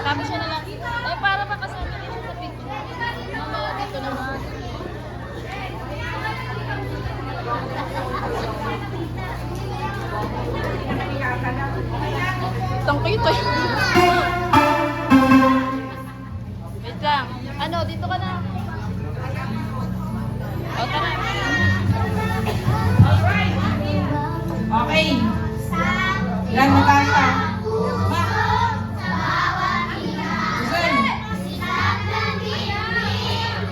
Kami siya na lang. Eh, para makasama din siya sa picture. Mamaya dito naman. Itong kito. Wait lang. Ano, dito ka na. O, tara. Okay. Yan, magkasa. Ma. Susan.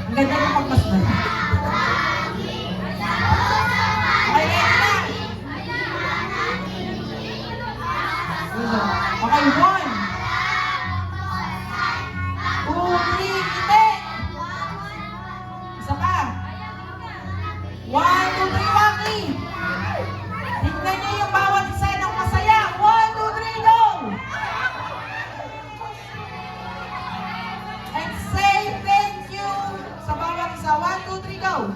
Ang ganda ng pagmasdan. Okay, na. Okay, 1. 2, 3, kite. Isa pa. 1, 2, 3, waki. Tignan niyo yung bawat isa ng masaya. 1, 2, 3, go! And say thank you sa bawat isa. 1, 2, 3, go!